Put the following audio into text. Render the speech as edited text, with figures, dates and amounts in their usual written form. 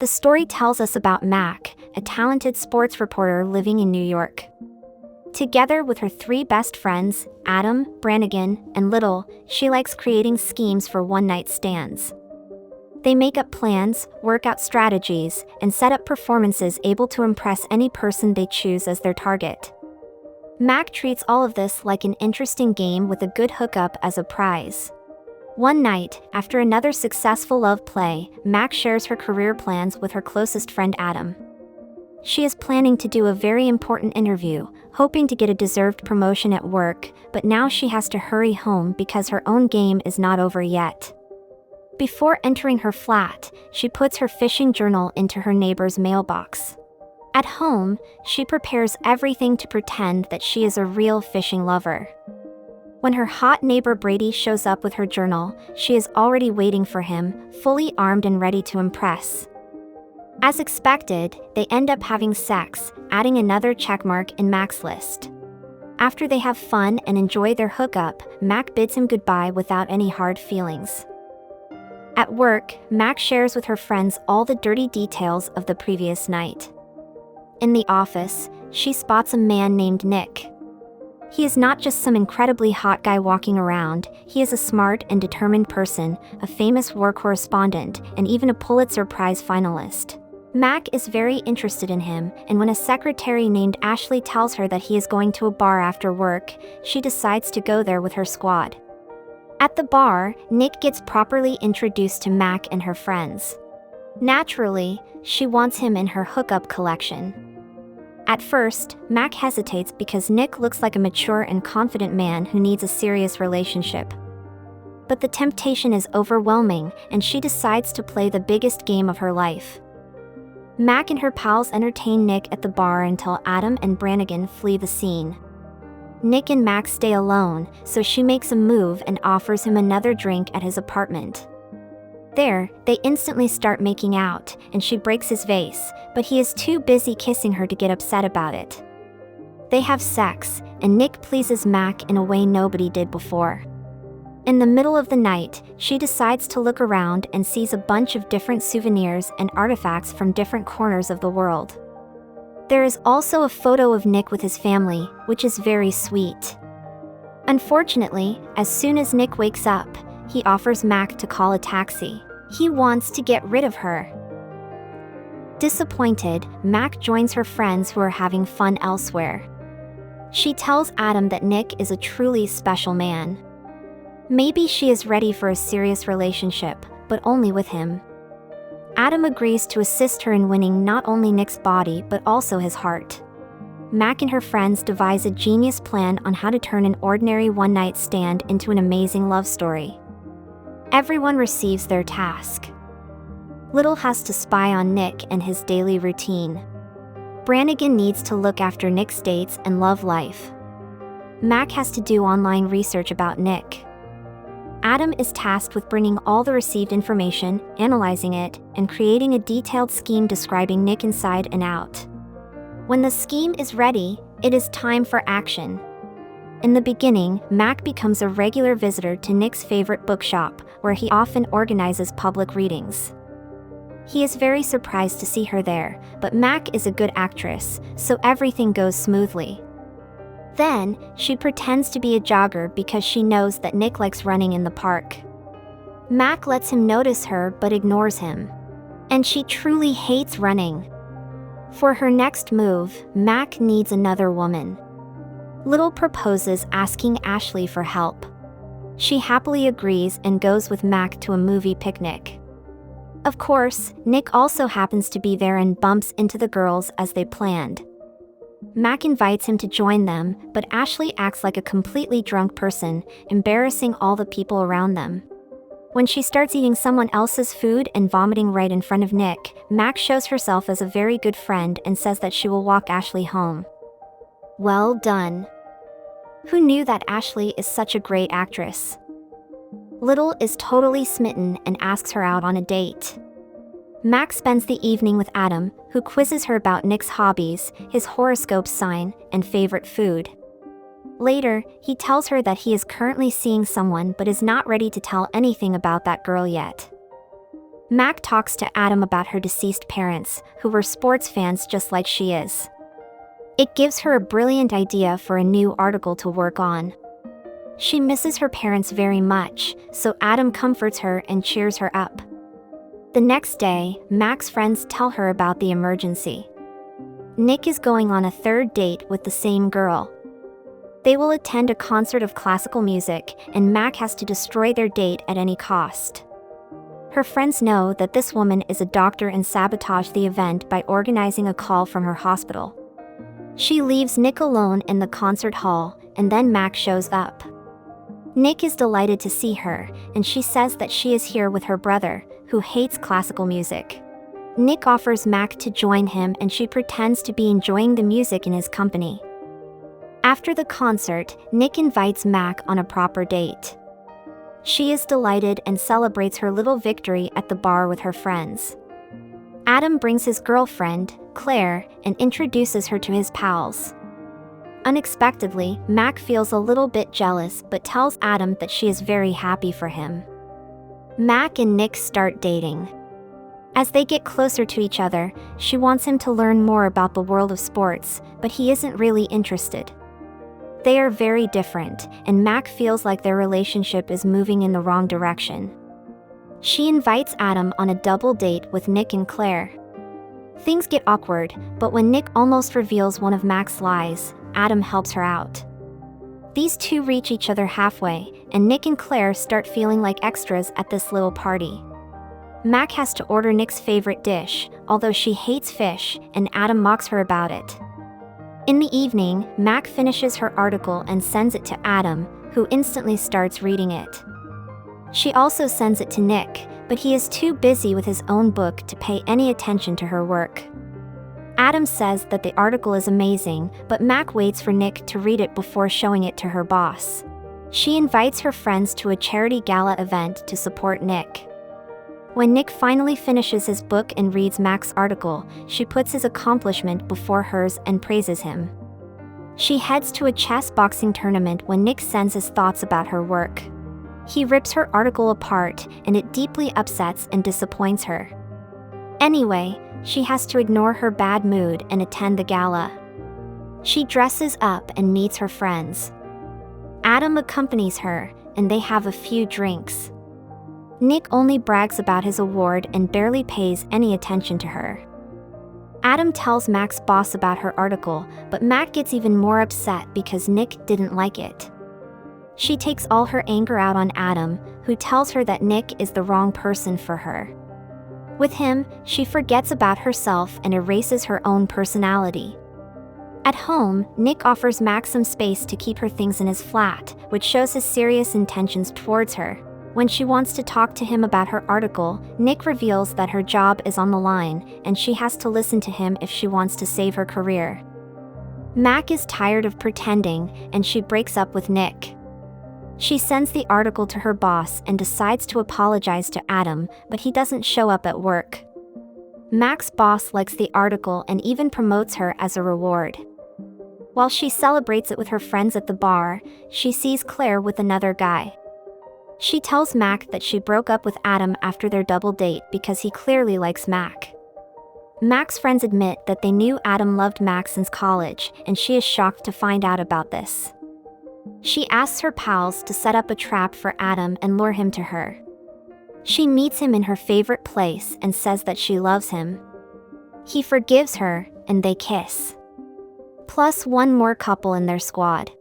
The story tells us about Mac, a talented sports reporter living in New York. Together with her three best friends, Adam, Brannigan, and Little, she likes creating schemes for one-night stands. They make up plans, work out strategies, and set up performances able to impress any person they choose as their target. Mac treats all of this like an interesting game with a good hookup as a prize. One night, after another successful love play, Mac shares her career plans with her closest friend Adam. She is planning to do a very important interview, hoping to get a deserved promotion at work, but now she has to hurry home because her own game is not over yet. Before entering her flat, she puts her fishing journal into her neighbor's mailbox. At home, she prepares everything to pretend that she is a real fishing lover. When her hot neighbor Brady shows up with her journal, she is already waiting for him, fully armed and ready to impress. As expected, they end up having sex, adding another checkmark in Mac's list. After they have fun and enjoy their hookup, Mac bids him goodbye without any hard feelings. At work, Mac shares with her friends all the dirty details of the previous night. In the office, she spots a man named Nick. He is not just some incredibly hot guy walking around, he is a smart and determined person, a famous war correspondent, and even a Pulitzer Prize finalist. Mac is very interested in him, and when a secretary named Ashley tells her that he is going to a bar after work, she decides to go there with her squad. At the bar, Nick gets properly introduced to Mac and her friends. Naturally, she wants him in her hookup collection. At first, Mac hesitates because Nick looks like a mature and confident man who needs a serious relationship. But the temptation is overwhelming, and she decides to play the biggest game of her life. Mac and her pals entertain Nick at the bar until Adam and Brannigan flee the scene. Nick and Mac stay alone, so she makes a move and offers him another drink at his apartment. There, they instantly start making out, and she breaks his vase, but he is too busy kissing her to get upset about it. They have sex, and Nick pleases Mac in a way nobody did before. In the middle of the night, she decides to look around and sees a bunch of different souvenirs and artifacts from different corners of the world. There is also a photo of Nick with his family, which is very sweet. Unfortunately, as soon as Nick wakes up, he offers Mac to call a taxi. He wants to get rid of her. Disappointed, Mac joins her friends who are having fun elsewhere. She tells Adam that Nick is a truly special man. Maybe she is ready for a serious relationship, but only with him. Adam agrees to assist her in winning not only Nick's body but also his heart. Mac and her friends devise a genius plan on how to turn an ordinary one-night stand into an amazing love story. Everyone receives their task. Little has to spy on Nick and his daily routine. Brannigan needs to look after Nick's dates and love life. Mac has to do online research about Nick. Adam is tasked with bringing all the received information, analyzing it, and creating a detailed scheme describing Nick inside and out. When the scheme is ready, it is time for action. In the beginning, Mac becomes a regular visitor to Nick's favorite bookshop, where he often organizes public readings. He is very surprised to see her there, but Mac is a good actress, so everything goes smoothly. Then, she pretends to be a jogger because she knows that Nick likes running in the park. Mac lets him notice her but ignores him. And she truly hates running. For her next move, Mac needs another woman. Little proposes asking Ashley for help. She happily agrees and goes with Mac to a movie picnic. Of course, Nick also happens to be there and bumps into the girls as they planned. Mac invites him to join them, but Ashley acts like a completely drunk person, embarrassing all the people around them. When she starts eating someone else's food and vomiting right in front of Nick, Mac shows herself as a very good friend and says that she will walk Ashley home. Well done. Who knew that Ashley is such a great actress? Little is totally smitten and asks her out on a date. Mac spends the evening with Adam, who quizzes her about Nick's hobbies, his horoscope sign, and favorite food. Later, he tells her that he is currently seeing someone but is not ready to tell anything about that girl yet. Mac talks to Adam about her deceased parents, who were sports fans just like she is. It gives her a brilliant idea for a new article to work on. She misses her parents very much, so Adam comforts her and cheers her up. The next day, Mac's friends tell her about the emergency. Nick is going on a third date with the same girl. They will attend a concert of classical music, and Mac has to destroy their date at any cost. Her friends know that this woman is a doctor and sabotage the event by organizing a call from her hospital. She leaves Nick alone in the concert hall, and then Mac shows up. Nick is delighted to see her, and she says that she is here with her brother, who hates classical music. Nick offers Mac to join him, and she pretends to be enjoying the music in his company. After the concert, Nick invites Mac on a proper date. She is delighted and celebrates her little victory at the bar with her friends. Adam brings his girlfriend, Claire, and introduces her to his pals. Unexpectedly, Mac feels a little bit jealous but tells Adam that she is very happy for him. Mac and Nick start dating. As they get closer to each other, she wants him to learn more about the world of sports, but he isn't really interested. They are very different, and Mac feels like their relationship is moving in the wrong direction. She invites Adam on a double date with Nick and Claire. Things get awkward, but when Nick almost reveals one of Mac's lies, Adam helps her out. These two reach each other halfway, and Nick and Claire start feeling like extras at this little party. Mac has to order Nick's favorite dish, although she hates fish, and Adam mocks her about it. In the evening, Mac finishes her article and sends it to Adam, who instantly starts reading it. She also sends it to Nick, but he is too busy with his own book to pay any attention to her work. Adam says that the article is amazing, but Mac waits for Nick to read it before showing it to her boss. She invites her friends to a charity gala event to support Nick. When Nick finally finishes his book and reads Mac's article, she puts his accomplishment before hers and praises him. She heads to a chess boxing tournament when Nick sends his thoughts about her work. He rips her article apart, and it deeply upsets and disappoints her. Anyway, she has to ignore her bad mood and attend the gala. She dresses up and meets her friends. Adam accompanies her, and they have a few drinks. Nick only brags about his award and barely pays any attention to her. Adam tells Mac's boss about her article, but Mac gets even more upset because Nick didn't like it. She takes all her anger out on Adam, who tells her that Nick is the wrong person for her. With him, she forgets about herself and erases her own personality. At home, Nick offers Mac some space to keep her things in his flat, which shows his serious intentions towards her. When she wants to talk to him about her article, Nick reveals that her job is on the line, and she has to listen to him if she wants to save her career. Mac is tired of pretending, and she breaks up with Nick. She sends the article to her boss and decides to apologize to Adam, but he doesn't show up at work. Mac's boss likes the article and even promotes her as a reward. While she celebrates it with her friends at the bar, she sees Claire with another guy. She tells Mac that she broke up with Adam after their double date because he clearly likes Mac. Mac's friends admit that they knew Adam loved Mac since college, and she is shocked to find out about this. She asks her pals to set up a trap for Adam and lure him to her. She meets him in her favorite place and says that she loves him. He forgives her, and they kiss. Plus one more couple in their squad.